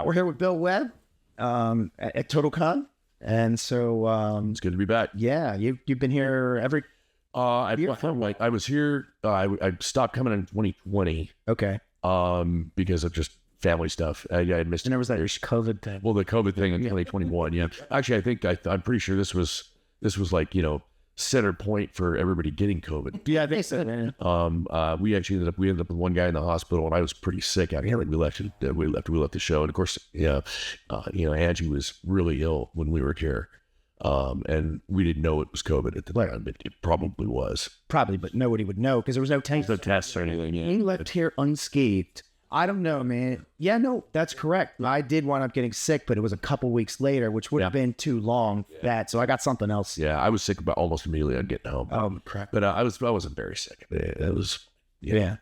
We're here with Bill Webb at TotalCon. And so It's good to be back. yeah, you've been here every I was here. I stopped coming in 2020 okay. because of just family stuff. I had missed. And there was that COVID thing. Well, the COVID thing in 2021. Yeah, actually, I'm pretty sure this was like center point for everybody getting COVID. Yeah, I think so. We actually ended up with one guy in the hospital, and I was pretty sick. I mean, we left the show, and of course, Angie was really ill when we were here, and we didn't know it was COVID at the time, but it probably was. Probably, but nobody would know because there was no test. No tests or anything. Yeah. You left here unscathed. I don't know, man. Yeah, no, that's correct. I did wind up getting sick, but it was a couple weeks later, which would have been too long. So I got something else. Yeah, I was sick about almost immediately on getting home. Oh, crap. But I wasn't very sick. It was Yeah.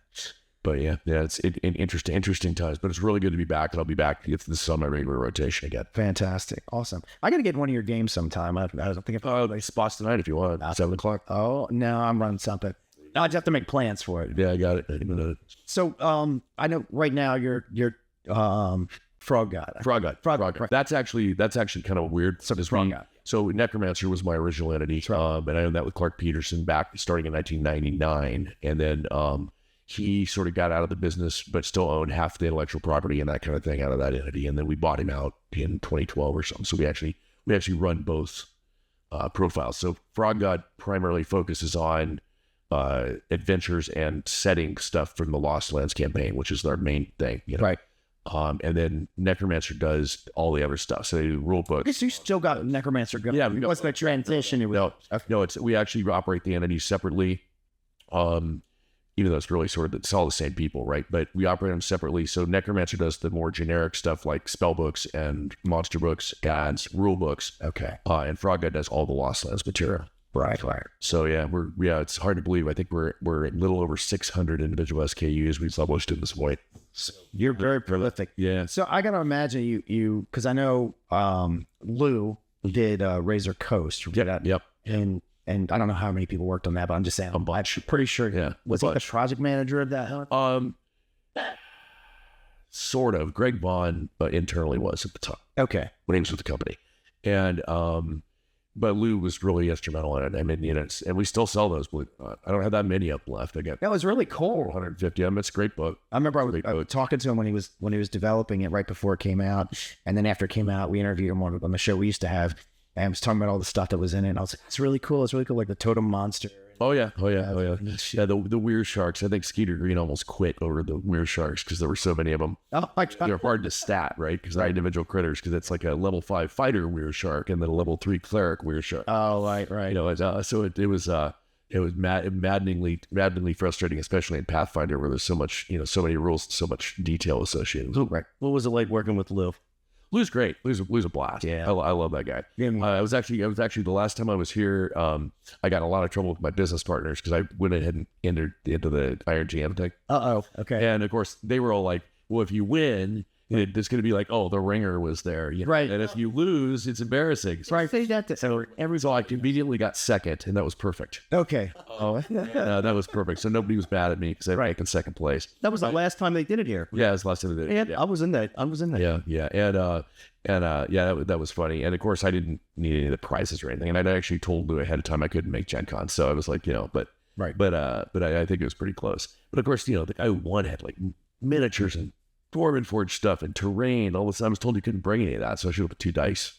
But it's interesting times. But it's really good to be back, and I'll be back if this is on my regular rotation again. Fantastic. Awesome. I got to get one of your games sometime. I was thinking, Spots tonight if you want. 7 o'clock. oh, no, I'm running something. I just have to make plans for it. Yeah, I got it. So, I know right now you're Frog God. Frog God. That's actually kind of weird. Frog God. So Necromancer was my original entity, and I owned that with Clark Peterson back starting in 1999, and then he sort of got out of the business, but still owned half the intellectual property and that kind of thing out of that entity, and then we bought him out in 2012 or something. So we actually run both profiles. So Frog God primarily focuses on adventures and setting stuff from the Lost Lands campaign, which is our main thing, Right. And then Necromancer does all the other stuff. So they do rule books. So you still got Necromancer going. Yeah, what's the transition? We actually operate the entities separately. Even though it's really it's all the same people, right? But we operate them separately. So Necromancer does the more generic stuff like spell books and monster books and rule books. Okay. And Frog God does all the Lost Lands material. Right. So it's hard to believe. I think we're a little over 600 individual SKUs we've published at this point. So you're very prolific. Yeah. So I got to imagine you because I know Lou did Razor Coast. Yep. And I don't know how many people worked on that, but I'm just saying I'm pretty sure. Yeah. Was he the project manager of that? Sort of. Greg Vaughn internally was at the time. Okay. When he was with the company, and but Lou was really instrumental in it. I mean, and we still sell those. I don't have that many up left. I got that was really cool. 150 of them. It's a great book. I remember I was talking to him when he was developing it right before it came out, and then after it came out, we interviewed him on the show we used to have, and I was talking about all the stuff that was in it. And I was like, it's really cool. It's really cool, like the totem monster. Oh yeah. Yeah, the weird sharks. I think Skeeter Green almost quit over the weird sharks because there were so many of them. Oh my God. They're hard to stat, right? Because they're individual critters. Because it's like a level 5 fighter weird shark and then a level 3 cleric weird shark. Oh right. So it was maddeningly frustrating, especially in Pathfinder where there's so much, so many rules, so much detail associated with it. Right. What was it like working with Lou? Lou's great. Lou's a blast. Yeah, I love that guy. Yeah. I was actually the last time I was here. I got in a lot of trouble with my business partners because I went ahead and entered into the Iron GM thing. Okay. And of course, they were all like, "Well, if you win, it's going to be like, oh, the ringer was there, right? And if you lose, it's embarrassing." Right. So I conveniently got second, and that was perfect. Okay. That was perfect. So nobody was mad at me because I ranked in second place. That was the last time they did it here. Yeah, it was the last time they did it. Yeah, I was in that. Yeah. That was funny. And of course, I didn't need any of the prizes or anything. And I actually told Lou ahead of time I couldn't make Gen Con. So I was like, but I think it was pretty close. But of course, the guy who won had like miniatures and Dwarven Forge stuff and terrain. All of a sudden, I was told you couldn't bring any of that. So I should have put 2 dice.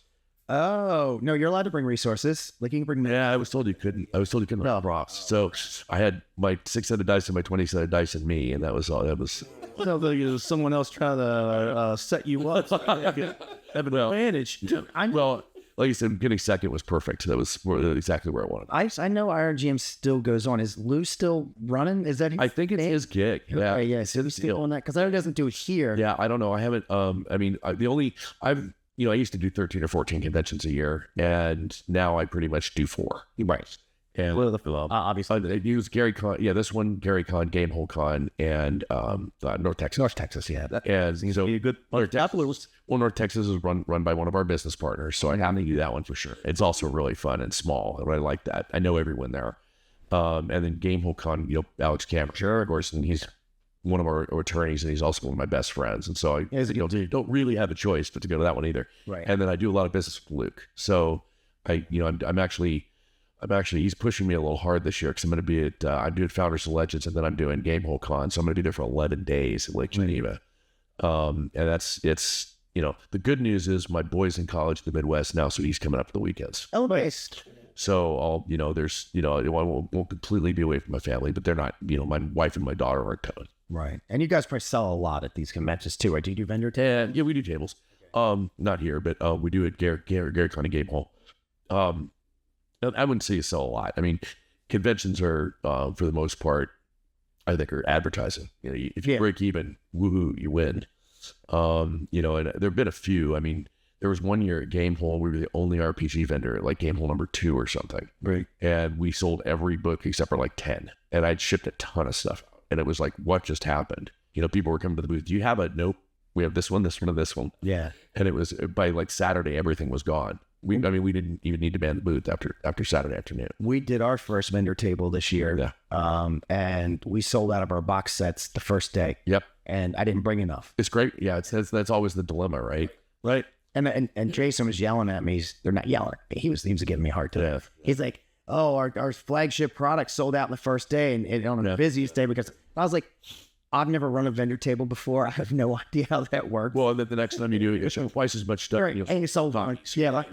Oh, no, you're allowed to bring resources. Like you can bring. Yeah, I was told you couldn't. No props. So I had my 6-sided dice and my 20-sided dice and me, and that was all. That was. So there was someone else trying to set you up. Have an advantage. Well, like you said, getting second was perfect. That was exactly where I wanted. I know IRGM still goes on. Is Lou still running? Is that? I think it's his gig. Yeah, yeah. So he's still on that because I know he doesn't do it here. Yeah, I don't know. I haven't. I used to do 13 or 14 conventions a year, and now I pretty much do 4. Right. And obviously, I use Gary Con. Yeah, this one, Gary Con, Gamehole Con, and North Texas. North Texas, yeah. And so a good North Texas is run by one of our business partners, so I have to do that one for sure. It's also really fun and small, and I like that. I know everyone there. And then Gamehole Con, Alex Cameron, sure, of course, and he's one of our attorneys, and he's also one of my best friends. And so I don't really have a choice but to go to that one either. Right. And then I do a lot of business with Luke. So I'm actually he's pushing me a little hard this year because I'm going to be at I'm doing Founders and Legends, and then I'm doing Gamehole Con. So I'm going to be there for 11 days in Lake Geneva. And it's the good news is my boy's in college in the Midwest now, so he's coming up for the weekends. Oh, nice. So I'll there's I won't completely be away from my family, but they're not my wife and my daughter are coming. Right. And you guys probably sell a lot at these conventions too, right? Do you do vendor tables? Yeah, we do tables. Not here, but we do at Gary County Game Hall. I wouldn't say you sell a lot. I mean, conventions are for the most part, I think, are advertising. If you break even, woohoo, you win. And there've been a few. I mean, there was one year at Game Hall, we were the only RPG vendor at like Game Hall number 2 or something. Right. And we sold every book except for like 10. And I'd shipped a ton of stuff out. And it was like, what just happened? People were coming to the booth. Do you have a nope? We have this one, and this one. Yeah. And it was by like Saturday, everything was gone. We didn't even need to man the booth after Saturday afternoon. We did our first vendor table this year. Yeah. And we sold out of our box sets the first day. Yep. And I didn't bring enough. It's great. Yeah. That's always the dilemma, right? Right. And Jason was yelling at me. They're not yelling at me. He was giving me a hard time. Yeah. He's like, oh, our flagship product sold out in the first day and on the busiest day, because I was like, I've never run a vendor table before. I have no idea how that works. Well, and then the next time you do it, you show twice as much stuff. Right. And you sold on. Yeah. Like,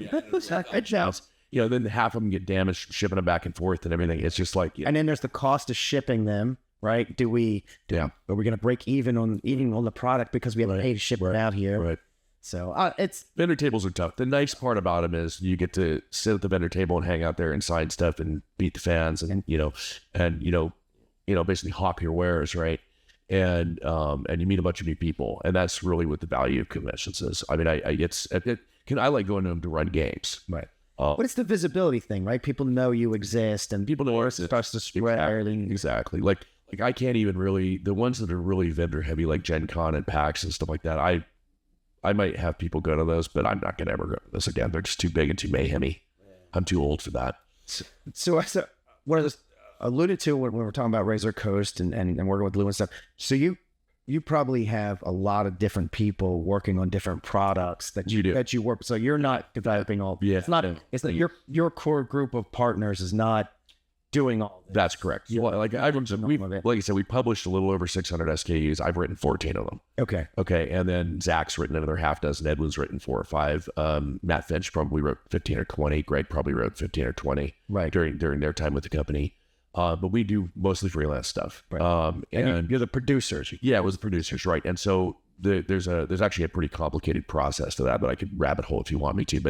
then half of them get damaged shipping them back and forth and everything. It's just like, and then there's the cost of shipping them, right? Are we going to break even on the product because we have to pay to ship it out here? Right. So vendor tables are tough. The nice part about them is you get to sit at the vendor table and hang out there and sign stuff and beat the fans and basically hawk your wares, right? And you meet a bunch of new people, and that's really what the value of conventions is. I mean, I like going to them to run games, right? But it's the visibility thing, right? People know you exist, and people know it starts to spread. Exactly. Like I can't even really, the ones that are really vendor heavy, like Gen Con and PAX and stuff like that. I might have people go to those, but I'm not going to ever go to those again. They're just too big and too mayhemy. I'm too old for that. So what I alluded to when we were talking about Razor Coast and working with Lou and stuff. So you probably have a lot of different people working on different products that you work. So you're not developing all. Yeah. It's not your core group of partners is not doing all this. That's correct. Well, like I said, we published a little over 600 SKUs. I've written 14 of them. Okay. And then Zach's written another half dozen. Edwin's written 4 or 5. Matt Finch probably wrote 15 or 20. Greg probably wrote 15 or 20 during their time with the company. But we do mostly freelance stuff. Right. And you're the producers. Yeah, it was the producers, right. And so there's actually a pretty complicated process to that, but I could rabbit hole if you want me to.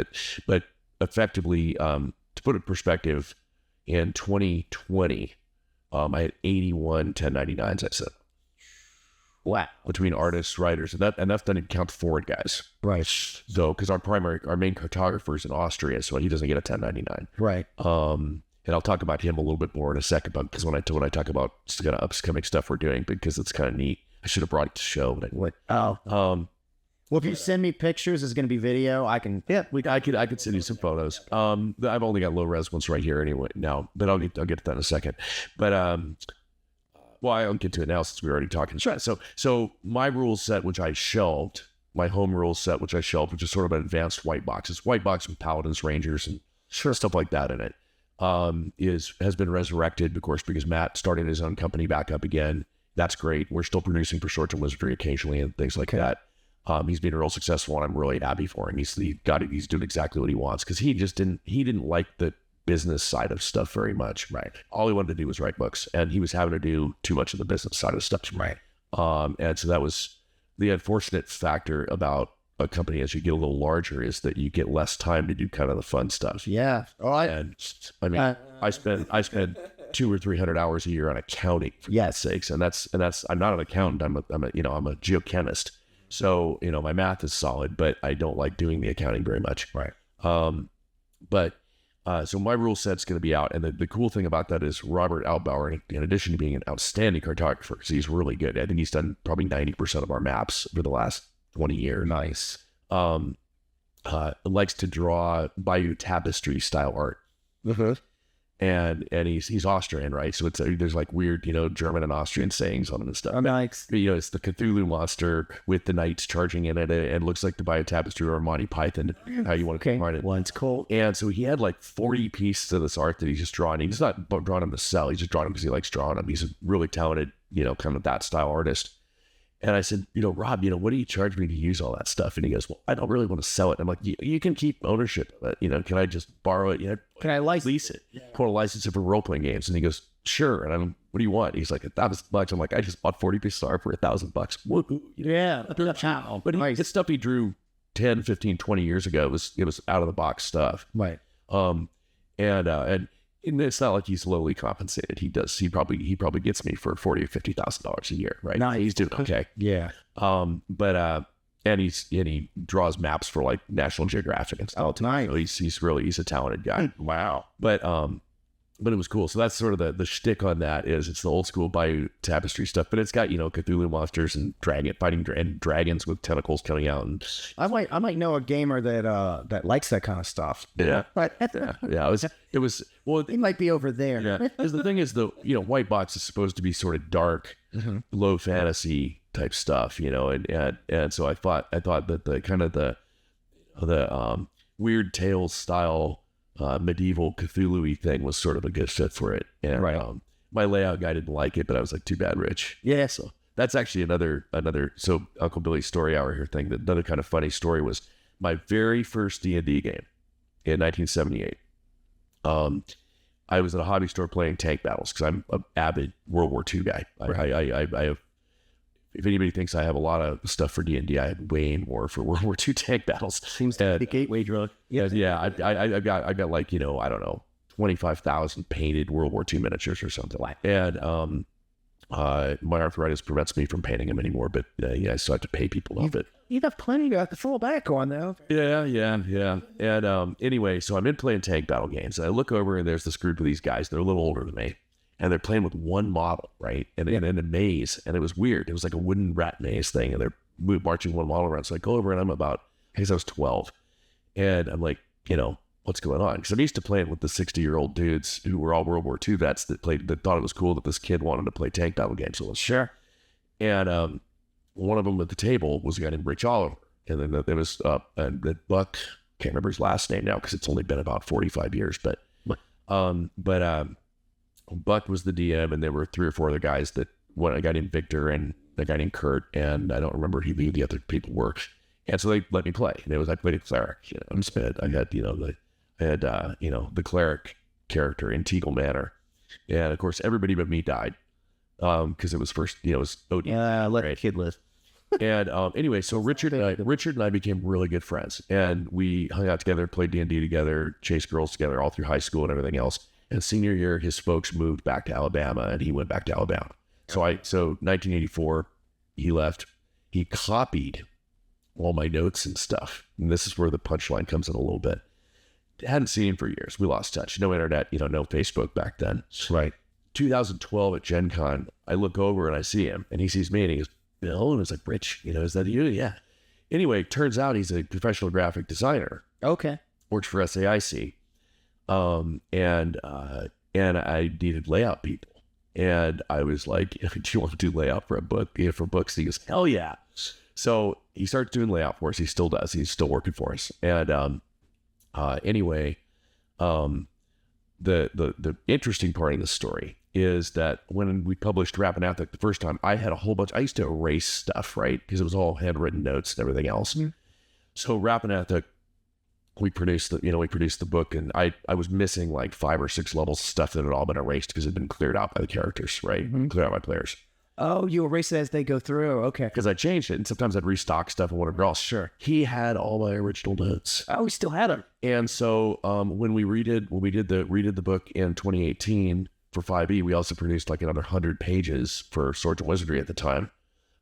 But effectively, to put it in perspective, in 2020, I had 81 1099s, I said. Wow. Between artists, writers, and that doesn't count forward guys. Right. So, because our main cartographer is in Austria, so he doesn't get a 1099. Right. And I'll talk about him a little bit more in a second, because when I talk about kind of upcoming stuff we're doing, because it's kind of neat. I should have brought it to show, but I didn't. Well, if you send me pictures, it's going to be video. I can. Yeah, I could send you some photos. I've only got low res ones right here anyway now, but I'll get to that in a second. But I'll get to it now since we're already talking. So my rule set, which I shelved, my home rule set, which I shelved, which is sort of an advanced white box. It's white box with Paladins, Rangers, and stuff like that in it. Has been resurrected, of course, because Matt started his own company back up again. That's great. We're still producing for Short Term Wizardry occasionally and things like that. He's been real successful, and I'm really happy for him. He's doing exactly what he wants, because he didn't like the business side of stuff very much. Right. All he wanted to do was write books, and he was having to do too much of the business side of stuff. Right. And so that was the unfortunate factor about a company as you get a little larger, is that you get less time to do kind of the fun stuff. Yeah. I spend 200 or 300 hours a year on accounting, for God's sakes, and that's I'm not an accountant. I'm a geochemist. So, my math is solid, but I don't like doing the accounting very much. Right. So my rule set's going to be out. And the cool thing about that is Robert Altbauer, in addition to being an outstanding cartographer, because he's really good. I think he's done probably 90% of our maps for the last 20 years. Nice. Likes to draw Bayou tapestry style art. Mm-hmm. and he's Austrian, right? So there's like weird, German and Austrian sayings on it and stuff. Oh, nice. It's the Cthulhu monster with the knights charging in it, and it looks like to buy a tapestry or a Monty Python, how you want to combine it. One's cool. And so he had like 40 pieces of this art that he's just drawn. He's not drawing them to sell. He's just drawing them because he likes drawing them. He's a really talented, kind of that style artist. And I said, Rob, what do you charge me to use all that stuff? And he goes, well, I don't really want to sell it. I'm like, you can keep ownership of it. Can I just borrow it? Can I lease it? Yeah. Want to license it for role-playing games? And he goes, sure. And I'm, what do you want? He's like, $1,000. I'm like, I just bought 40 pieces of art for $1,000. Woohoo. Yeah. But it's stuff he drew 10, 15, 20 years ago. It was out of the box stuff. Right. And it's not like he's lowly compensated. He probably gets me for $40,000 or $50,000 a year, right? Nice. He's doing okay. Yeah. And he draws maps for like National Geographic and stuff. Oh, nice. So he's a talented guy. Wow. But it was cool. So that's sort of the shtick on that is it's the old school Bayou tapestry stuff, but it's got, Cthulhu monsters and dragons with tentacles coming out. And I might know a gamer that likes that kind of stuff. Yeah. But yeah. It was, well, he might be over there. Yeah. Because the thing is White Box is supposed to be sort of dark, low fantasy type stuff, and so I thought that the kind of the weird tales style, medieval Cthulhu-y thing was sort of a good fit for it. And my layout guy didn't like it, but I was like, too bad, Rich. Yeah. So that's actually another, so Uncle Billy's story hour here thing. Another kind of funny story was my very first D&D game in 1978. I was at a hobby store playing tank battles because I'm an avid World War II guy. I have, if anybody thinks I have a lot of stuff for D&D, I have way more for World War II tank battles. Seems to be the gateway drug. Yeah. I got like, I don't know, 25,000 painted World War II miniatures or something. And my arthritis prevents me from painting them anymore, but I still have to pay people off it. You got plenty to fall back on, though. Yeah. And anyway, so I'm in playing tank battle games, and I look over, and there's this group of these guys. They're a little older than me, and they're playing with one model, right? And in a maze, and it was weird. It was like a wooden rat maze thing, and they're marching one model around. So I go over, and I guess I was 12, and I'm like, what's going on? Because I'm used to playing with the 60-year-old dudes who were all World War II vets that thought it was cool that this kid wanted to play tank battle games with us. Sure. And one of them at the table was a guy named Rich Oliver. And then there was and Buck, can't remember his last name now because it's only been about 45 years. But Buck was the DM, and there were 3 or 4 other guys a guy named Victor and a guy named Kurt, and I don't remember who the other people were. And so they let me play. And I played a cleric. I'm sped. I had the cleric character in Teagle Manor, and of course everybody but me died because it was first. It was Odin. Yeah, let the kid live. And anyway, so Richard and I became really good friends, and we hung out together, played D&D together, chased girls together all through high school and everything else. And senior year, his folks moved back to Alabama, and he went back to Alabama. So 1984, he left. He copied all my notes and stuff. And this is where the punchline comes in a little bit. Hadn't seen him for years. We lost touch. No internet, no Facebook back then. Right. 2012 at Gen Con, I look over and I see him, and he sees me, and he goes, Bill? And I was like, Rich, is that you? Yeah. Anyway, turns out he's a professional graphic designer. Okay. Works for SAIC. And I needed layout people. And I was like, do you want to do layout for a book? For books? He goes, hell yeah. So he starts doing layout for us. He still does. He's still working for us. And anyway, the interesting part of the story is that when we published Rappin' Athic the first time, I had a whole bunch. I used to erase stuff, right? Because it was all handwritten notes and everything else. Mm-hmm. So Rappin' Athic, we produced the book, and I was missing like 5 or 6 levels of stuff that had all been erased because it had been cleared out by the characters, right? Mm-hmm. Cleared out by players. Oh, you erase it as they go through. Okay. Because I changed it, and sometimes I'd restock stuff and whatever else. Sure. He had all my original notes. Oh, he still had them. And so when we redid the book in 2018 for 5e, we also produced like another 100 pages for Swords and Wizardry at the time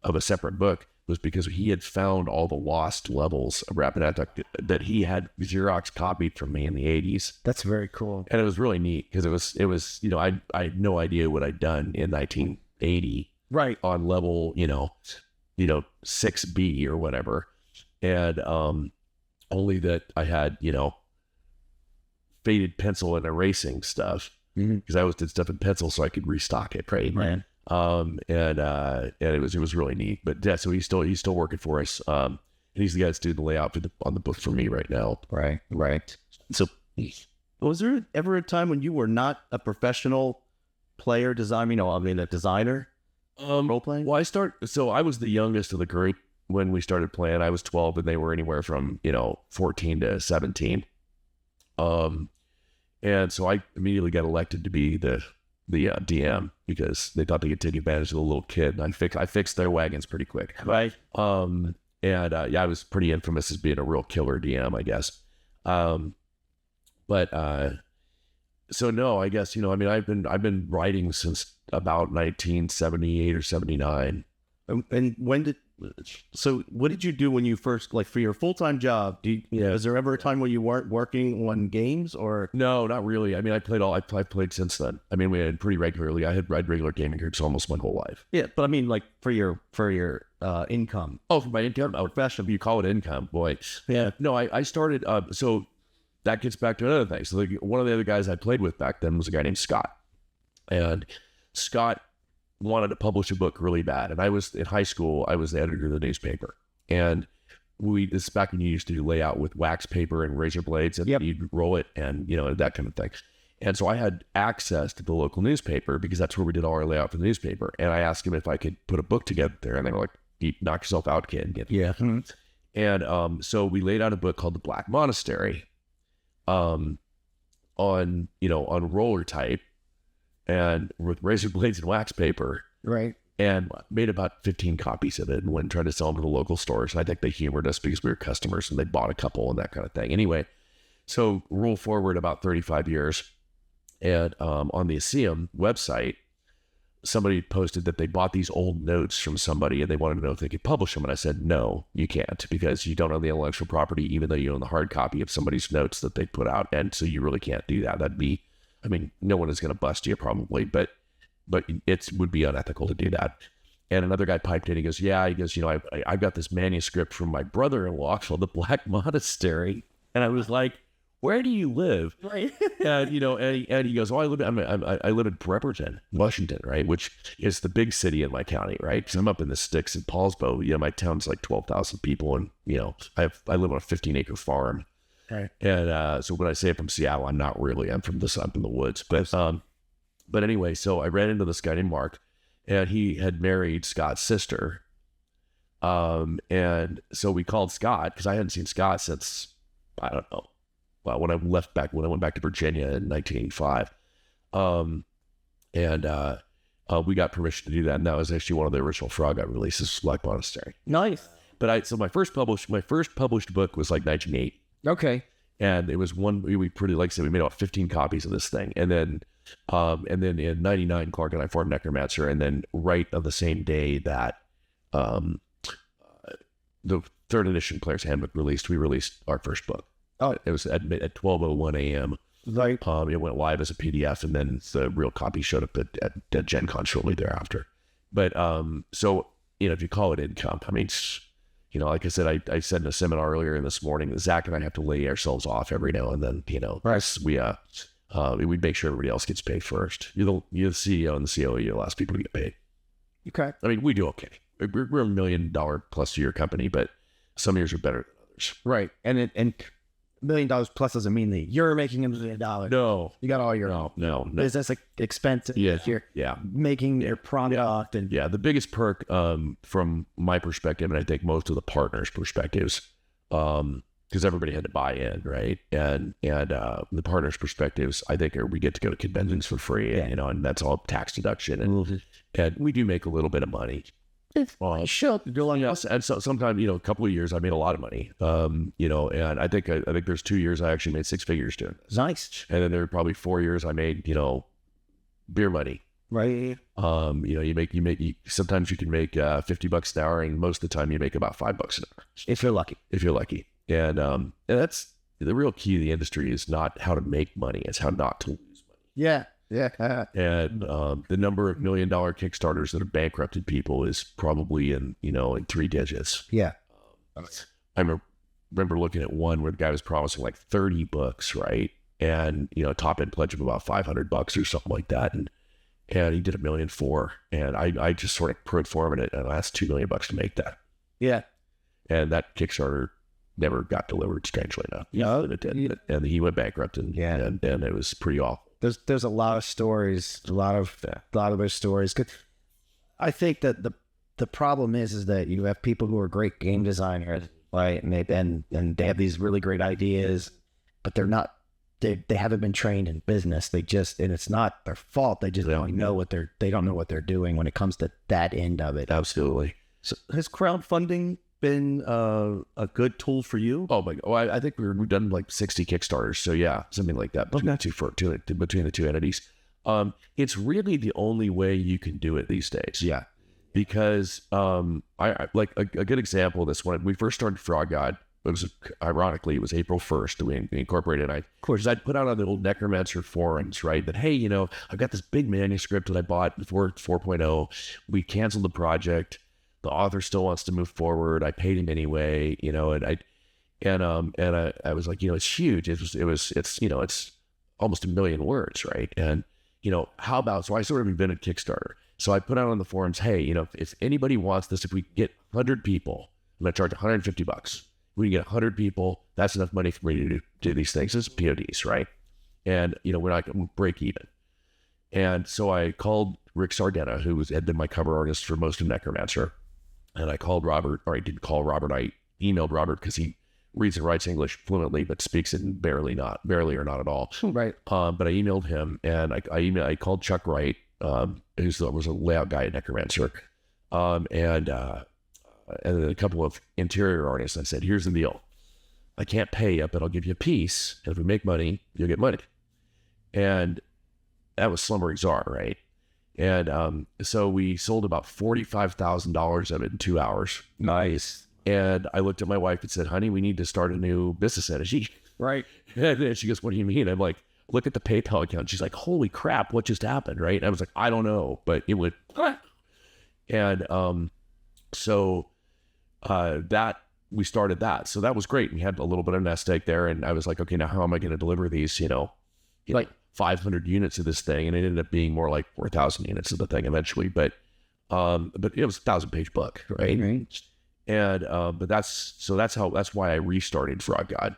of a separate book. Was because he had found all the lost levels of Rappin' Athic that he had Xerox copied from me in the 80s. That's very cool. And it was really neat because it was I had no idea what I'd done in 1980. Right. On level, 6B or whatever. And only that I had, faded pencil and erasing stuff. because I always did stuff in pencil so I could restock it, right? Right. And it was really neat. But yeah, so he's still working for us. And he's the guy that's doing the layout on the book for me right now. Right. So, was there ever a time when you were not a professional player, a designer, role playing? Well, I was the youngest of the group when we started playing. I was 12, and they were anywhere from 14 to 17. And so I immediately got elected to be the DM because they thought they could take advantage of the little kid. And I fixed their wagons pretty quick. Right. I was pretty infamous as being a real killer DM, I guess. So no, I guess, I've been writing since about 1978 or 79. And what did you do when you first, like, for your full-time job? Was there ever a time when you weren't working on games, or? No, not really. I've played since then. We had pretty regularly. I had regular gaming groups almost my whole life. Yeah, but like for your income. Oh, for my income? Oh, professional. You call it income, boy. Yeah. No, I started, so that gets back to another thing. So one of the other guys I played with back then was a guy named Scott. And Scott wanted to publish a book really bad. And I was in high school, I was the editor of the newspaper. And this is back when you used to do layout with wax paper and razor blades, and you'd roll it and, that kind of thing. And so I had access to the local newspaper because that's where we did all our layout for the newspaper. And I asked him if I could put a book together there. And they were like, "You knock yourself out, kid." Yeah. And so we laid out a book called The Black Monastery on roller type and with razor blades and wax paper. Right. And made about 15 copies of it and went and tried to sell them to the local stores. And I think they humored us because we were customers and they bought a couple and that kind of thing. Anyway, so roll forward about 35 years. And on the Aseum website, somebody posted that they bought these old notes from somebody and they wanted to know if they could publish them. And I said, no, you can't, because you don't own the intellectual property, even though you own the hard copy of somebody's notes that they put out. And so you really can't do that. That'd be, no one is going to bust you probably, but it would be unethical to do that. And another guy piped in, he goes, I've got this manuscript from my brother-in-law called The Black Monastery. And I was like, where do you live? Right. And he goes, I live in Bremerton, Washington, right? Which is the big city in my county, right? Because I'm up in the sticks in Paulsbo. My town's like 12,000 people, and I live on a 15-acre farm. Right. And so when I say I'm from Seattle, I'm not really. I'm from up in the woods. But anyway, so I ran into this guy named Mark, and he had married Scott's sister. And so we called Scott because I hadn't seen Scott since, I don't know. Well, when I went back to Virginia in 1985, we got permission to do that, and that was actually one of the original Frog Eye releases, Black Monastery. Nice. But my first published book was like 1980. Okay. And it was we pretty, like I said, we made about 15 copies of this thing, and then in 99, Clark and I formed Necromancer, and then right on the same day that the third edition Player's Handbook released, we released our first book. Oh, it was at 12:01 a.m. Right. It went live as a PDF, and then the real copy showed up at Gen Con shortly thereafter. But so if you call it income, like I said, I said in a seminar earlier this morning that Zach and I have to lay ourselves off every now and then. Right. We make sure everybody else gets paid first. You're the CEO and the COO. You're the last people to get paid. Okay. We do okay. We're $1 million plus a year company, but some years are better than others. Right. And $1 million plus doesn't mean that you're making $1 million. No. You got all your no. business expenses. You're making your product. And the biggest perk from my perspective, and I think most of the partners' perspectives, because everybody had to buy in, right? And the partners' perspectives, I think, we get to go to conventions for free, and that's all tax deduction, and we do make a little bit of money. Sure. And so sometimes, a couple of years I made a lot of money. And I think there's 2 years I actually made 6 figures doing this. Nice. And then there were probably 4 years I made, beer money. Right. Sometimes you can make $50 an hour, and most of the time you make about $5 an hour. If you're lucky. And that's the real key of the industry, is not how to make money, it's how not to lose money. Yeah. And the number of $1 million Kickstarters that have bankrupted people is probably in 3 digits. Yeah. I remember looking at one where the guy was promising like 30 books, right? and top end pledge of about $500 or something like that, and he did $1.4 million, and I just sort of pro forma it, and I asked $2 million to make that. Yeah, and that Kickstarter never got delivered, strangely enough. Yeah, it did, and he went bankrupt, and it was pretty awful. There's a lot of stories, a lot of those stories. 'Cause I think that the problem is that you have people who are great game designers, right? And they have these really great ideas, but they're not. They haven't been trained in business. And it's not their fault. They just don't know what they're doing when it comes to that end of it. Absolutely. So has crowdfunding been a good tool for you? Oh my God. Well, I think we've done like 60 Kickstarters. So yeah, something like that between the two entities. It's really the only way you can do it these days. Yeah. Because I like a good example of this, when we first started Frog God, ironically, it was April 1st that we incorporated. Of course, I'd put out on the old Necromancer forums, right, that, hey, I've got this big manuscript that I bought before 4.0. We canceled the project. The author still wants to move forward. I paid him anyway, and I was like, it's huge. It's almost 1 million words, right? And how about, so I sort of invented Kickstarter. So I put out on the forums, hey, if anybody wants this, if we get 100 people, I'm going to charge $150. We can get 100 people. That's enough money for me to do these things as PODs, right? And, we're not going to break even. And so I called Rick Sardena, who had been my cover artist for most of Necromancer. And I called Robert, or I didn't call Robert. I emailed Robert because he reads and writes English fluently, but speaks it barely or not at all. Right. But I emailed him, and I called Chuck Wright, who was a layout guy at Necromancer, and a couple of interior artists. I said, here's the deal. I can't pay you, but I'll give you a piece. And if we make money, you'll get money. And that was Slumbering Czar, right? And so we sold about $45,000 of it in 2 hours. Nice. And I looked at my wife and said, honey, we need to start a new business entity. Right. And she goes, what do you mean? I'm like, look at the PayPal account. She's like, holy crap, what just happened, right? And I was like, I don't know, but it went. And so that we started that. So that was great. We had a little bit of nest egg there, and I was like, okay, now how am I going to deliver these, like 500 units of this thing? And it ended up being more like 4,000 units of the thing eventually, but it was a 1,000-page book, right? Right. And but that's why I restarted Frog God.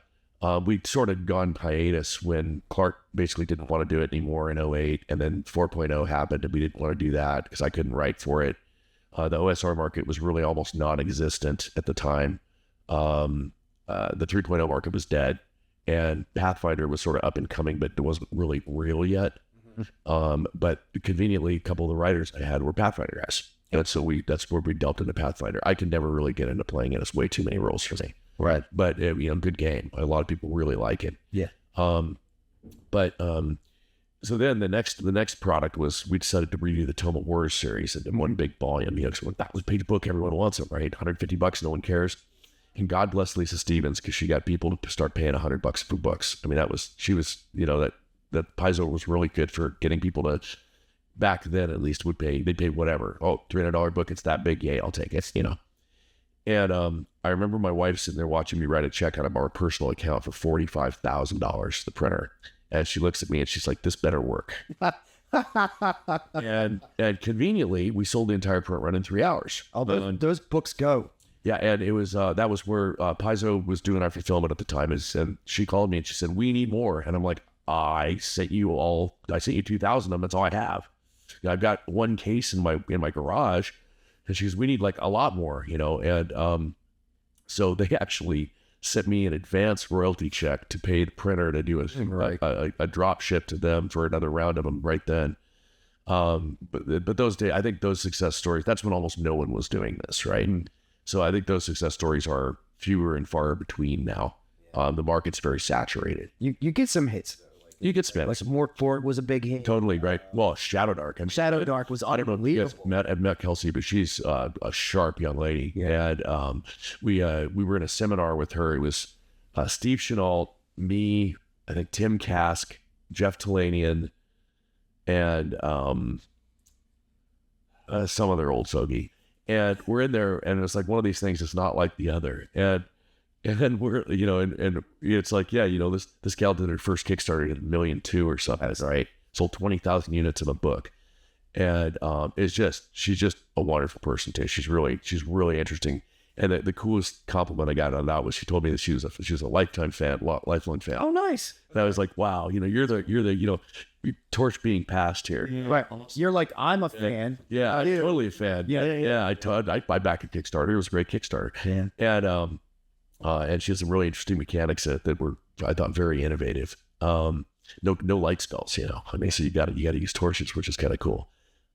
We'd sort of gone hiatus when Clark basically didn't want to do it anymore in 2008, and then 4.0 happened, and we didn't want to do that because I couldn't write for it. The OSR market was really almost non-existent at the time. The 3.0 market was dead, and Pathfinder was sort of up and coming, but it wasn't really real yet. Mm-hmm. But conveniently, a couple of the writers I had were Pathfinder guys. And so that's where we delved into Pathfinder. I could never really get into playing it. It's way too many roles for me. Right. But, good game. A lot of people really like it. Yeah. So then the next product was, we decided to redo the Tome of Horrors series in one big volume. So that was a page book, everyone wants it, right? $150, no one cares. And God bless Lisa Stevens, because she got people to start paying $100 for books. I mean, that Paizo was really good for getting people to, back then at least, they'd pay whatever. Oh, $300 book, it's that big, yay, I'll take it, And I remember my wife sitting there watching me write a check out of our personal account for $45,000, the printer. And she looks at me and she's like, this better work. and conveniently, we sold the entire print run in 3 hours. Oh, those books go. Yeah, and it was that was where Paizo was doing our fulfillment at the time. And she called me and she said, we need more. And I'm like, I sent you 2,000 of them. That's all I have. I've got one case in my garage. And she goes, we need like a lot more, And so they actually sent me an advance royalty check to pay the printer to do a drop ship to them for another round of them right then. But those days, I think those success stories, that's when almost no one was doing this, right? Mm. So I think those success stories are fewer and far between now. The market's very saturated. You get some hits. You get spent. Like Mork Fort was a big hit. Totally, right. Well, Shadow Dark. Shadow Dark was unbelievable. I've met Kelsey, but she's a sharp young lady. Yeah. And we were in a seminar with her. It was Steve Chenault, me, I think Tim Kask, Jeff Talanian, and some other old fogey. And we're in there, and it's like one of these things that's not like the other. And And then we're, and it's like, yeah, this gal did her first Kickstarter at $1.2 million or something, right? Sold 20,000 units of a book. And she's just a wonderful person too. She's really interesting. And the coolest compliment I got on that was she told me that she was a lifelong fan. Oh, nice. And I was like, wow, you're the torch being passed here. Yeah. Right. You're like, I'm a fan. Yeah, I'm totally a fan. Yeah. I buy back a Kickstarter. It was a great Kickstarter. Yeah. And she has some really interesting mechanics that were, I thought, very innovative. No light spells, I mean, so you got to use torches, which is kind of cool.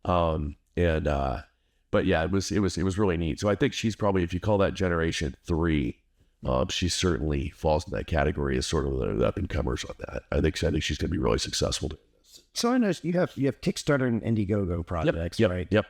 But yeah, it was really neat. So I think she's probably, if you call that generation 3, she certainly falls in that category as sort of the up and comers on that. I think she's going to be really successful. So I know you have Kickstarter and Indiegogo projects, right? Yep.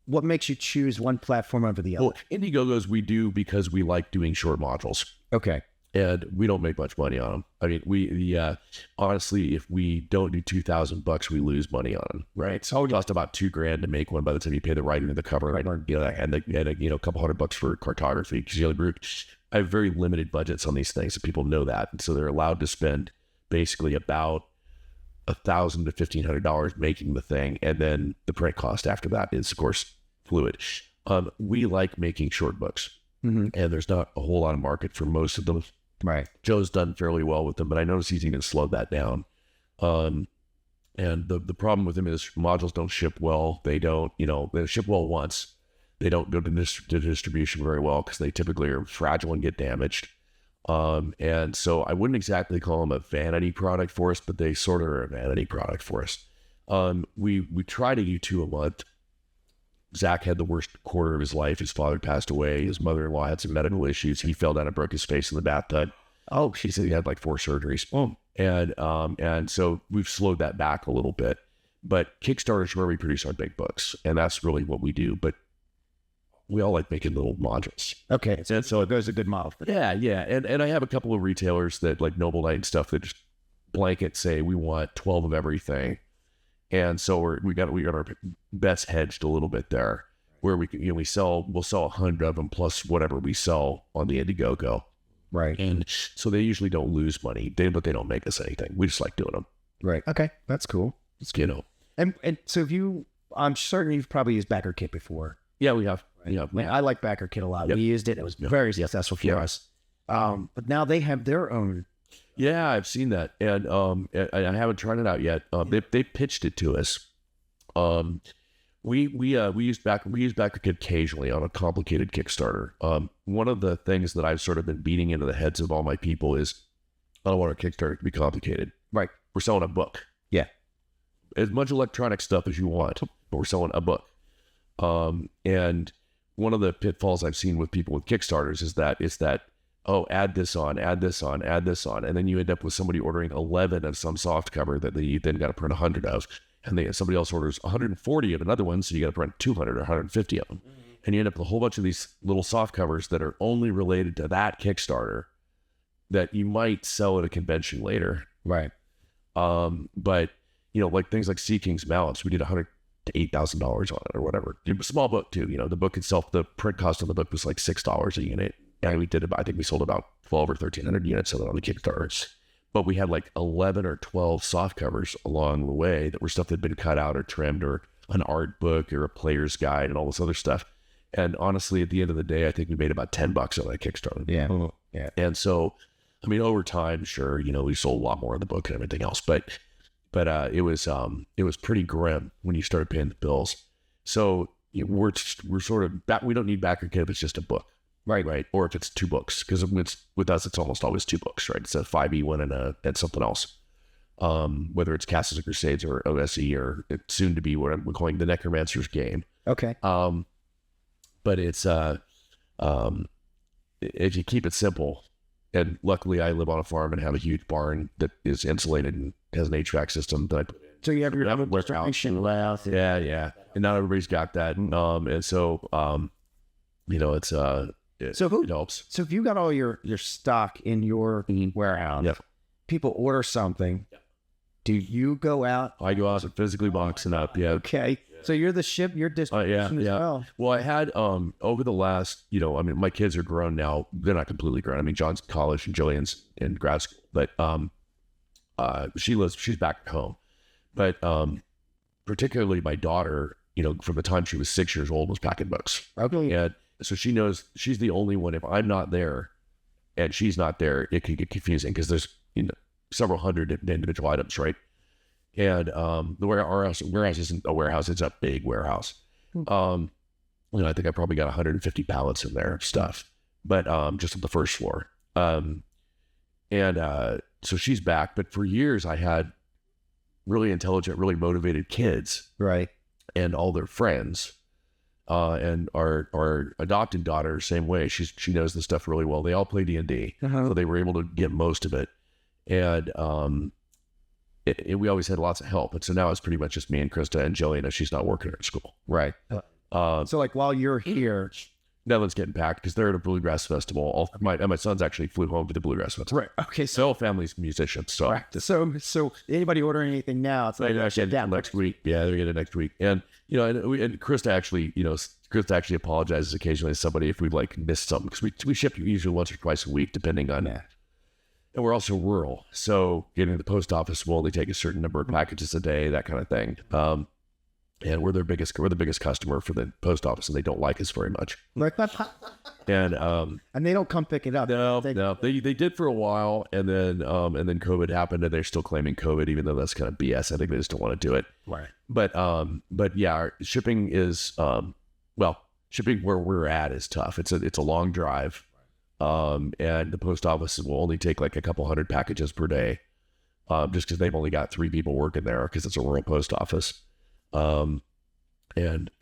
What makes you choose one platform over the other? Well, Indiegogos we do because we like doing short modules. Okay. And we don't make much money on them. I mean, honestly, if we don't do $2,000, we lose money on them, right? So it costs about $2,000 to make one by the time you pay the writer and the cover, right? And a couple $100 for cartography. Because I have very limited budgets on these things, so people know that, and so they're allowed to spend basically about $1,000 to $1,500 making the thing, and then the print cost after that is, of course, fluid. We like making short books, and there's not a whole lot of market for most of them. Right. Joe's done fairly well with them, but I noticed he's even slowed that down. And the problem with him is modules don't ship well. They don't, they ship well once. They don't go to distribution very well because they typically are fragile and get damaged. And so I wouldn't exactly call them a vanity product for us, but they sort of are a vanity product for us. We try to do 2 a month. Zach had the worst quarter of his life. His father passed away. His mother-in-law had some medical issues. He fell down and broke his face in the bathtub. Oh, she said he had like 4 surgeries. Oh. And so we've slowed that back a little bit. But Kickstarter is where we produce our big books, and that's really what we do. But we all like making little modules. Okay, so it goes a good model. Yeah. And I have a couple of retailers that like Noble Knight and stuff that just blanket say we want 12 of everything. And so we got our bets hedged a little bit there, where we'll sell 100 of them plus whatever we sell on the Indiegogo, right? And so they usually don't lose money, but they don't make us anything. We just like doing them, right? Okay, that's cool. It's And so I'm certain you've probably used BackerKit before. Yeah, we have. Right? Yeah, I like BackerKit a lot. Yep. We used it; it was very successful for us. But now they have their own. Yeah, I've seen that, and I haven't tried it out yet. They pitched it to us. We use BackerKit occasionally on a complicated Kickstarter. One of the things that I've sort of been beating into the heads of all my people is I don't want our Kickstarter to be complicated. Right. We're selling a book. Yeah. As much electronic stuff as you want, but we're selling a book. And one of the pitfalls I've seen with people with Kickstarters is that oh, add this on, and then you end up with somebody ordering 11 of some soft cover that you then got to print 100 of, and somebody else orders 140 of another one, so you got to print 200 or 150 of them, and you end up with a whole bunch of these little soft covers that are only related to that Kickstarter that you might sell at a convention later, right? But like things like Sea King's Malice, we did $100,000 to $8,000 on it or whatever. It was a small book too. The book itself, the print cost of the book was like $6 a unit. And I think we sold about 12 or 1,300 units of it on the Kickstarters. But we had like 11 or 12 soft covers along the way that were stuff that had been cut out or trimmed, or an art book or a player's guide and all this other stuff. And honestly, at the end of the day, I think we made about $10 on that Kickstarter. Yeah. And so, I mean, over time, sure, we sold a lot more of the book and everything else, but it was pretty grim when you started paying the bills. So we're sort of back. We don't need BackerKit if it's just a book. Right. Or if it's 2 books, because with us, it's almost always 2 books, right? It's a 5e one and something else. Whether it's Castles and Crusades or OSE or it's soon to be what I'm calling the Necromancer's game. Okay. But it's if you keep it simple, and luckily I live on a farm and have a huge barn that is insulated and has an HVAC system that I put in. So you have your own distribution layout. Yeah. And not everybody's got that. And so it helps. So if you got all your stock in your warehouse, yep. People order something, do you go out? I go out and physically box it up. Yeah. Okay. So you're you're distribution as well. Well, I had over the last, I mean, my kids are grown now. They're not completely grown. I mean, John's in college and Jillian's in grad school, but she's back home. But particularly my daughter, from the time she was 6 years old, was packing books. Okay. And so she knows she's the only one. If I'm not there and she's not there, it can get confusing because there's several hundred individual items, right? And the warehouse isn't a warehouse; it's a big warehouse. I think I probably got 150 pallets in there of stuff, but just on the first floor. So she's back. But for years, I had really intelligent, really motivated kids, right, and all their friends. And our adopted daughter, same way. She knows the stuff really well. They all play D&D, so they were able to get most of it. And we always had lots of help. And so now it's pretty much just me and Krista and Jillian if she's not working at school. Right. So like while you're here, Netherlands getting packed because they're at a bluegrass festival. My sons actually flew home to the bluegrass festival. Right. Okay. So whole family's musicians. So so anybody ordering anything now, it's like next week. Yeah, they're getting it next week. And and Krista actually apologizes occasionally to somebody if we've missed something because we ship usually once or twice a week depending on that. And we're also rural, so getting to the post office will only take a certain number of packages a day, that kind of thing. And we're the biggest customer for the post office, and they don't like us very much. And they don't come pick it up. No, they did for a while, and then COVID happened, and they're still claiming COVID, even though that's kind of BS. I think they just don't want to do it. Right. But yeah, our shipping is shipping where we're at is tough. It's a long drive. And the post office will only take like a couple hundred packages per day, just because they've only got 3 people working there because it's a rural post office. And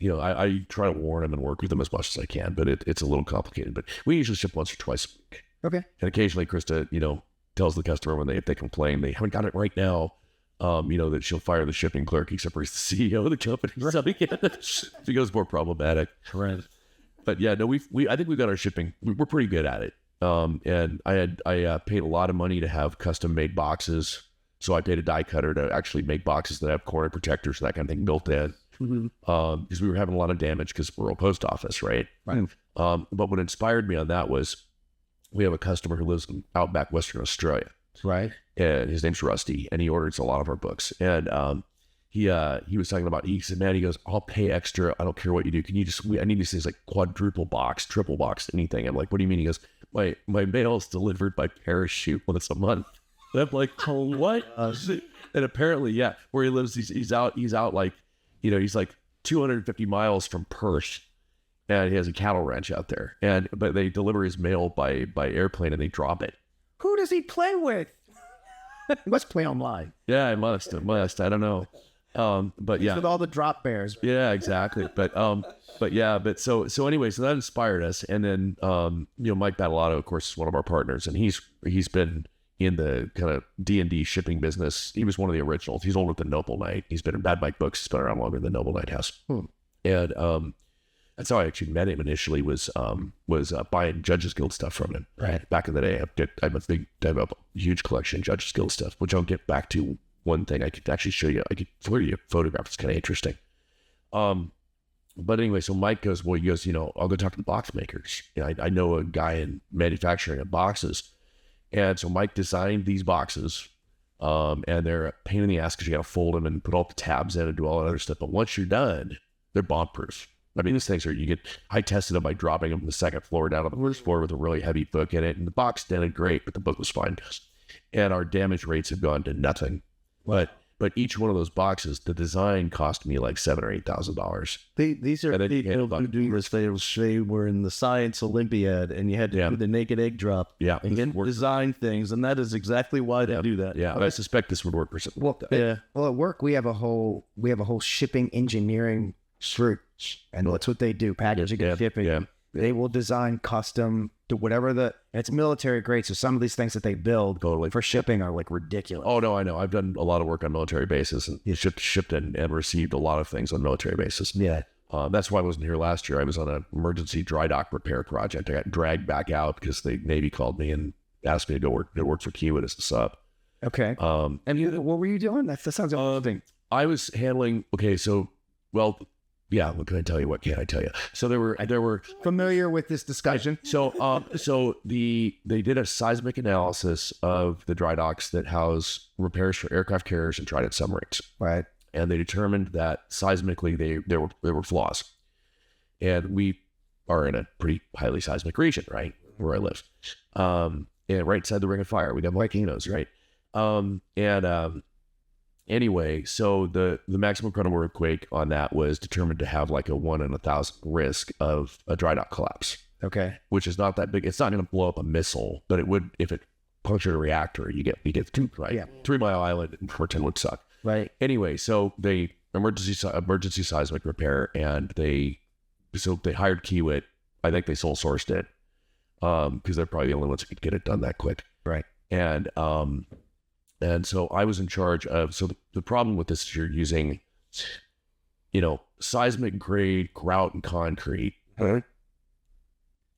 I try to warn them and work with them as much as I can, but it's a little complicated. But we usually ship once or twice a week. Okay. And occasionally Krista, tells the customer if they complain they haven't got it right now, that she'll fire the shipping clerk, except for he's the CEO of the company. So she goes more problematic. Right. But yeah, no, I think we've got our shipping. We're pretty good at it. And I paid a lot of money to have custom made boxes. So I paid a die cutter to actually make boxes that have corner protectors and that kind of thing built in. Because we were having a lot of damage because we're a post office, right? Right. But what inspired me on that was we have a customer who lives in outback Western Australia. Right. And his name's Rusty, and he orders a lot of our books. And he was talking about, he said, man, he goes, I'll pay extra. I don't care what you do. Can you I need these things like quadruple box, triple box, anything. I'm like, what do you mean? He goes, my mail is delivered by parachute once a month. And I'm like, oh, what? And apparently, yeah, where he lives, he's out like, he's like 250 miles from Perth, and he has a cattle ranch out there. But they deliver his mail by airplane and they drop it. Who does he play with? He must play online. Yeah, I must. I don't know. But yeah, with all the drop bears. Yeah, exactly. But so anyway, so that inspired us. And then, Mike Battalato, of course, is one of our partners, and he's been in the kind of D&D shipping business. He was one of the originals. He's older than Noble Knight. He's been in Bad Mike Books. He's been around longer than Noble Knight has. And that's how I actually met him initially was buying Judges Guild stuff from him. Right. Back in the day, I have a huge collection of Judges Guild stuff, which I'll get back to. One thing I could actually show you, I could forward you a photograph. It's kind of interesting. But anyway, so Mike goes, well, I'll go talk to the box makers. I know a guy in manufacturing of boxes. And so Mike designed these boxes, and they're a pain in the ass because you got to fold them and put all the tabs in and do all that other stuff. But once you're done, they're bomb-proof. I mean, these things I tested them by dropping them from the second floor down to the first floor with a really heavy book in it. And the box dented great, but the book was fine. And our damage rates have gone to nothing. But each one of those boxes, the design cost me like $7,000 or $8,000. These are people who do this. They were in the Science Olympiad, and you had to do the naked egg drop. Yeah, and design things, and that is exactly why they do that. Yeah, I suspect this would work for some. Well, at work we have a whole shipping engineering group, and that's what they do: packaging and shipping. Yeah. They will design custom to whatever it's military grade. So some of these things that they build for shipping are like ridiculous. Oh no, I know. I've done a lot of work on military bases and shipped and received a lot of things on military bases. Yeah. That's why I wasn't here last year. I was on an emergency dry dock repair project. I got dragged back out because the Navy called me and asked me to go work for Kiewit as a sub. Okay. And what were you doing? That sounds interesting. I was handling, so well, yeah. What can I tell you? What can't I tell you? So there were familiar with this discussion. So they did a seismic analysis of the dry docks that house repairs for aircraft carriers and Trident submarines. Right. And they determined that seismically there were flaws. And we are in a pretty highly seismic region, right, where I live. And right inside the Ring of Fire, we got volcanoes, right? Anyway, so the maximum credible earthquake on that was determined to have like a 1 in 1,000 risk of a dry dock collapse. Okay. Which is not that big. It's not going to blow up a missile, but it would if it punctured a reactor. You get two, right? Yeah. 3 Mile Island and Portland would suck. Right. Anyway, so they emergency seismic repair, and they hired Kiewit. I think they sole sourced it because they're probably the only ones who could get it done that quick. Right. And so I was in charge of. So the problem with this is you're using, seismic grade grout and concrete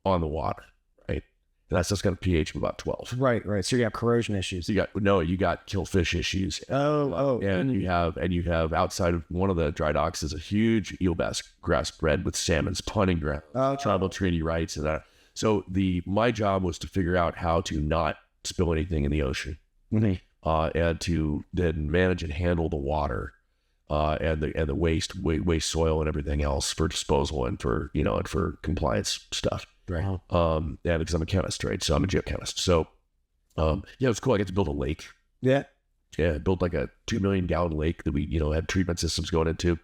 on the water, right? And that's just got a pH of about 12. Right. So you have corrosion issues. You got kill fish issues. And you have outside of one of the dry docks is a huge eelbass grass bed with salmon spawning ground, tribal treaty rights, and that. So my job was to figure out how to not spill anything in the ocean, and to then manage and handle the water, and the waste soil and everything else for disposal and for compliance stuff. Right. Yeah, because I'm a chemist, right? So I'm a geochemist. So, it was cool. I get to build a lake. Yeah. Yeah, built like a 2 million gallon lake that we, had treatment systems going into.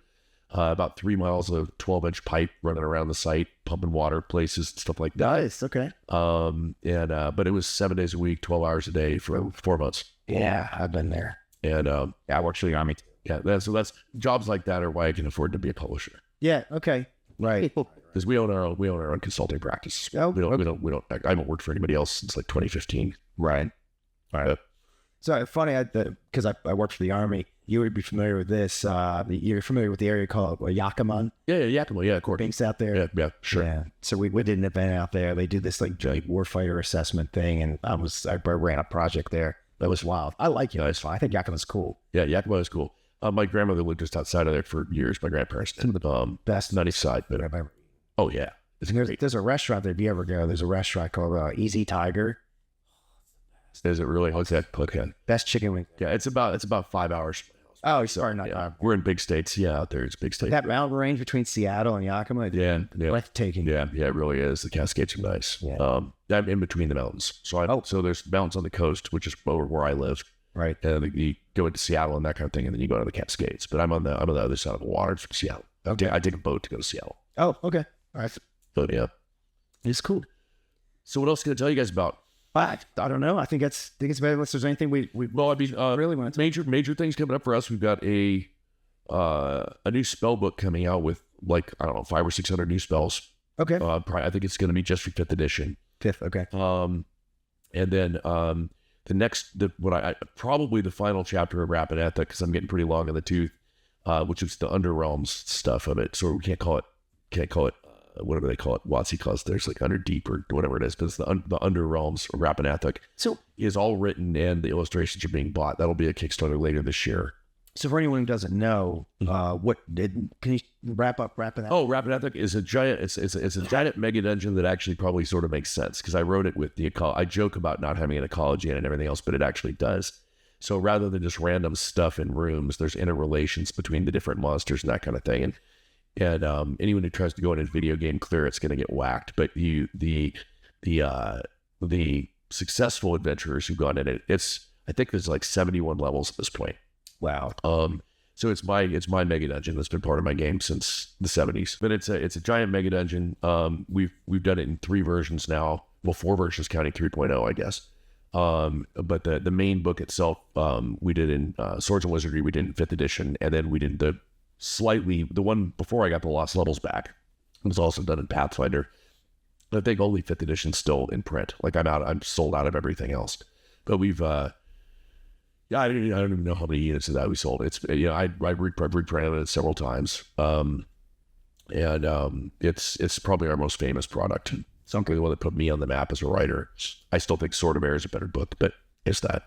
About 3 miles of 12-inch pipe running around the site, pumping water places, stuff like that. Nice. Okay. But it was 7 days a week, 12 hours a day for 4 months. Yeah, I've been there. And I worked for the Army. Yeah, so that's jobs like that are why I can afford to be a publisher. Yeah. Okay. Right. Because we own our own consulting practice. Oh, we don't. I haven't worked for anybody else since like 2015. Right. All right. So funny, because I worked for the Army. You would be familiar with this. You're familiar with the area called Yakima? Yeah, Yakima. Yeah, of course. Banks out there. Yeah, sure. Yeah. So we did an event out there. They do this like joint warfighter assessment thing, and I ran a project there. That was wild. I like it. Nice. I think Yakima's cool. Yeah, Yakima is cool. My grandmother lived just outside of there for years. My grandparents did. Best. Not east side, but oh yeah, there's a restaurant there. If you ever go, there's a restaurant called Easy Tiger. Is it really? What's that? Okay. Best chicken wing. Yeah, it's about 5 hours. Oh, sorry, not. We're in big states. Yeah, out there it's big states. That mountain range between Seattle and Yakima. Yeah, breathtaking. Yeah, it really is. The Cascades are nice. Yeah. I'm in between the mountains. So there's mountains on the coast, which is where I live. Right. And you go into Seattle and that kind of thing, and then you go to the Cascades. But I'm on the other side of the water from Seattle. Okay. I take a boat to go to Seattle. Oh, okay. All right. But yeah, it's cool. So what else can I tell you guys about? I don't know. I think it's better unless there's anything we really want to. Major things coming up for us. We've got a new spell book coming out with 500 or 600 new spells. Okay. I think it's going to be just for 5th edition. 5th. Okay. And then probably the final chapter of Rapid Ethic, because I'm getting pretty long in the tooth, which is the Underrealms stuff of it. So we can't call it whatever they call it. WotC calls there's like Underdeep or whatever it is, but it's the Underrealms of Rapid Ethic. So is all written and the illustrations are being bought. That'll be a Kickstarter later this year. So for anyone who doesn't know, can you wrap up Rapid Ethic? Oh, Rapid Ethic is a giant. It's a giant mega dungeon that actually probably sort of makes sense because I wrote it with I joke about not having an ecology and everything else, but it actually does. So rather than just random stuff in rooms, there's interrelations between the different monsters and that kind of thing. And anyone who tries to go into video game clear, it's going to get whacked. But the successful adventurers who've gone in it, I think there's like 71 levels at this point. Wow. So it's my mega dungeon that's been part of my game since the 70s. But it's a giant mega dungeon. We've done it in 3 versions now. Well, 4 versions counting 3.0, I guess. But the main book itself, we did in Swords and Wizardry, we did in 5th edition, and then we did the one before I got the Lost Levels back. It was also done in Pathfinder. I think only 5th edition's still in print. Like I'm sold out of everything else. But we've I don't even know how many units of that we sold. It's I reprinted it several times. It's probably our most famous product. Something the one that put me on the map as a writer. I still think Sword of Air is a better book, but it's that,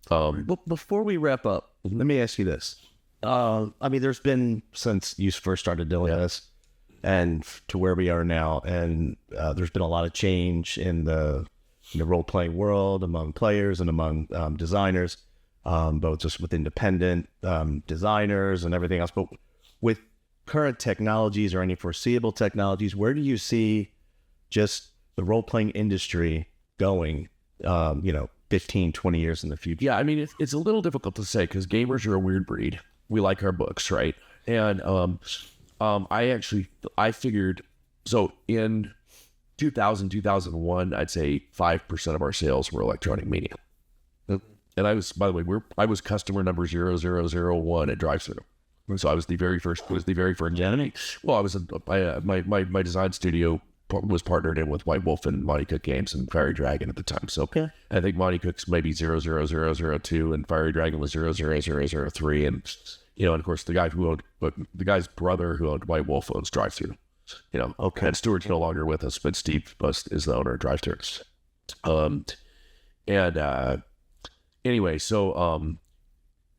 Well, before we wrap up, let me ask you this. I mean, there's been, since you first started doing this and to where we are now, and there's been a lot of change in the role-playing world among players and among designers, both just with independent designers and everything else. But with current technologies or any foreseeable technologies, where do you see just the role-playing industry going, 15, 20 years in the future? Yeah, I mean, it's a little difficult to say because gamers are a weird breed. We like our books, right? And I figured, so in 2000, 2001, I'd say 5% of our sales were electronic media. And I was, by the way, I was customer number 0001 at drive-thru. So I was the very first. Yeah. Well, I was my design studio was partnered in with White Wolf and Monty Cook Games and Fiery Dragon at the time. So I think Monty Cook's maybe 00002 and Fiery Dragon was 00003. And, and of course the guy's brother who owned White Wolf owns drive-thru, and Stuart's no longer with us, but Steve is the owner of drive-thru. Anyway, so,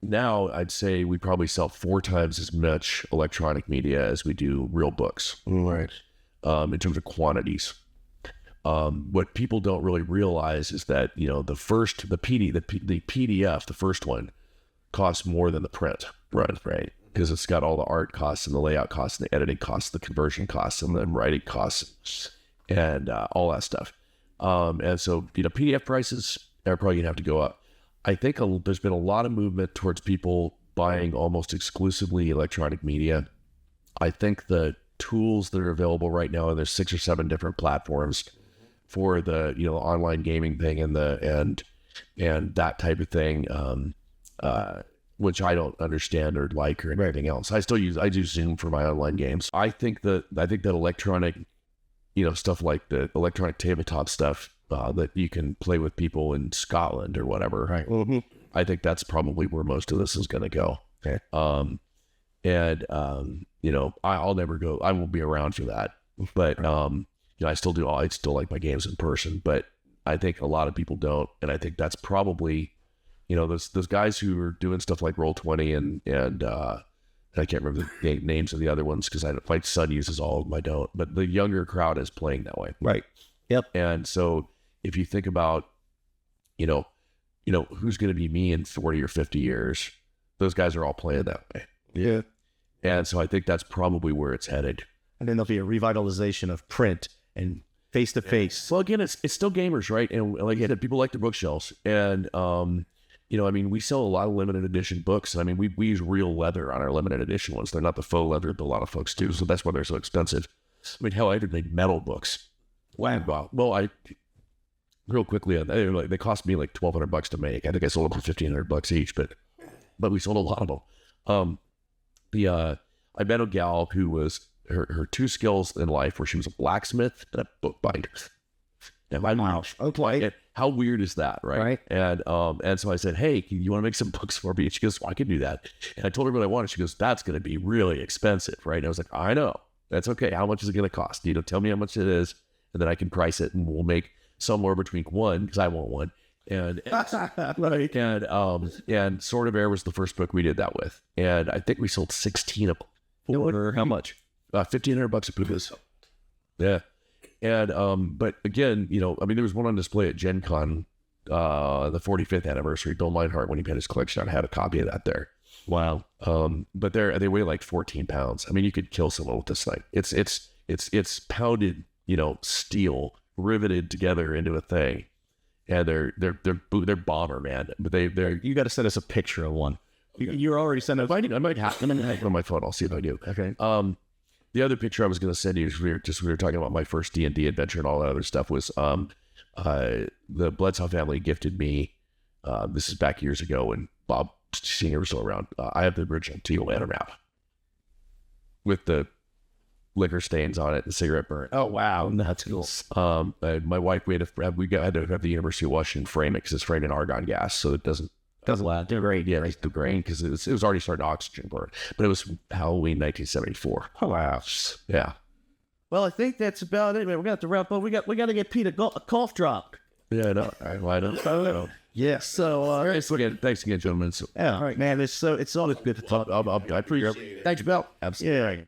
now I'd say we probably sell 4 times as much electronic media as we do real books. Right. In terms of quantities. What people don't really realize is that, the PDF, the first one, costs more than the print. Right. Because it's got all the art costs and the layout costs and the editing costs, the conversion costs and the writing costs and all that stuff. And so, PDF prices are probably going to have to go up. I think there's been a lot of movement towards people buying almost exclusively electronic media. I think the tools that are available right now, and there's 6 or 7 different platforms for the online gaming thing and that type of thing, which I don't understand or like or anything else. I do Zoom for my online games. I think that electronic, stuff like the electronic tabletop stuff that you can play with people in Scotland or whatever. Right. Mm-hmm. I think that's probably where most of this is going to go. Okay. I'll never go. I won't be around for that. But I still like my games in person. But I think a lot of people don't, and I think that's probably, those guys who are doing stuff like Roll20 and I can't remember the names of the other ones because my son uses all of them. I don't. But the younger crowd is playing that way. Right. Yep. And so if you think about, who's going to be me in 40 or 50 years, those guys are all playing that way. Yeah. And so I think that's probably where it's headed. And then there'll be a revitalization of print and face-to-face. Well, again, it's still gamers, right? And like I said, people like the bookshelves. And, we sell a lot of limited edition books. And we use real leather on our limited edition ones. They're not the faux leather that a lot of folks do. So that's why they're so expensive. Hell, I even made metal books. Wow. Well, real quickly, they cost me like $1,200 to make. I think I sold them for $1,500 each, but we sold a lot of them. I met a gal who was her 2 skills in life where she was a blacksmith and a bookbinder. And wow. Okay. How weird is that, right? And so I said, hey, you want to make some books for me? And she goes, well, I can do that. And I told her what I wanted. She goes, that's going to be really expensive, right? And I was like, I know. That's okay. How much is it going to cost? Tell me how much it is, and then I can price it, and we'll make somewhere between one, because I want one. And right. And Sword of Air was the first book we did that with, and I think we sold 16 of them. For how much? $1,500 a piece. Yeah. And but again, there was one on display at Gen Con, the 45th anniversary. Bill Meinhardt, when he had his collection, I had a copy of that there. Wow. But they weigh like 14 pounds. You could kill someone with this thing. It's pounded, steel riveted together into a thing. And they're bomber, man. But they're you got to send us a picture of one. You're already sent us. I might have them on my phone. I'll see if I do. Okay. The other picture I was going to send you, we were talking about my first D&D adventure and all that other stuff, was the Bledsoe family gifted me. This is back years ago when Bob Senior was still around. I have the original Tijuana map with the liquor stains on it and cigarette burn. Oh wow, that's cool. My wife, we had to have the University of Washington frame it because it's framed in argon gas, so it doesn't degrade. Yeah, it's degrade because it was already starting to oxygen burn. But it was Halloween 1974. Oh wow. Yeah. Well, I think that's about it. Man, we're gonna have to wrap up. We got to get Pete a cough drop. Yeah, I know. All right, well, I don't know. Yeah. So, Thanks again, gentlemen. So, yeah, all right, man. It's always good to talk. I appreciate it. Thanks, Bill. Absolutely.